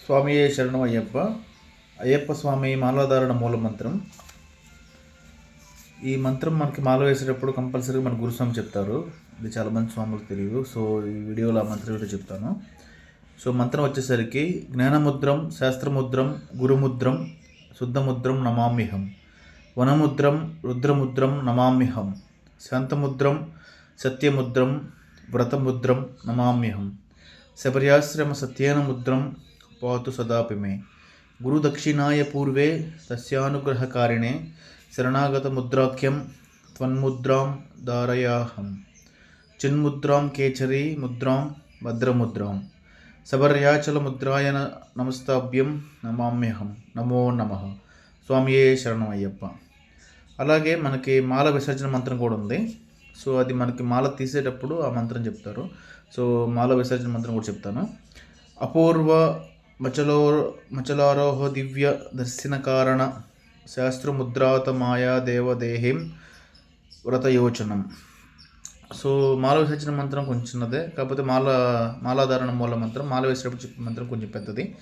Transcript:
స్వామియే శరణం అయ్యప్ప. అయ్యప్ప స్వామి మాలాధారణ మూల మంత్రం. ఈ మంత్రం మనకి మాల వేసేటప్పుడు కంపల్సరీగా మన గురుస్వామి చెప్తారు. ఇది చాలా మంది స్వాములకు తెలియదు. సో ఈ వీడియోలో ఆ మంత్రం ఏంటో చెప్తాను. సో మంత్రం వచ్చేసరికి జ్ఞానముద్రం, శాస్త్రముద్రం, గురుముద్రం, శుద్ధముద్రం నమామ్యహం. వనముద్రం, రుద్రముద్రం నమామ్యహం. శాంతముద్రం, సత్యముద్రం, వ్రతముద్రం నమామ్యహం. శబర్యాశ్రమ సత్యేన ముద్రం పాతు సదాపి మే. గురుదక్షిణాయ పూర్వే తస్యానుగ్రహకారిణే శరణాగత ముద్రాఖ్యం త్వన్ముద్రాం ధారయాహం. చిన్ముద్రాం కేచరీ ముద్రాం భద్రముద్రాం శబర్యాచల ముద్రాయ నమస్తాభ్యం నమామ్యహం. నమో నమః. స్వామియే శరణం అయ్యప్ప. అలాగే మనకి మాల విసర్జన మంత్రం కూడా ఉంది. సో అది మనకి మాల తీసేటప్పుడు ఆ మంత్రం చెప్తారు. సో మాల విసర్జన మంత్రం కూడా చెప్తాను. అపూర్వ మచలారోహ దివ్య దర్శన కారణ శాస్త్రముద్రాత మాయా దేవదేహిం వ్రతయోచనం. సో మాల విసర్జన మంత్రం కొంచెం చిన్నదే, కాకపోతే మాలాధారణ మూల మంత్రం మాల వేసేటప్పుడు చెప్పే మంత్రం కొంచెం పెద్దది.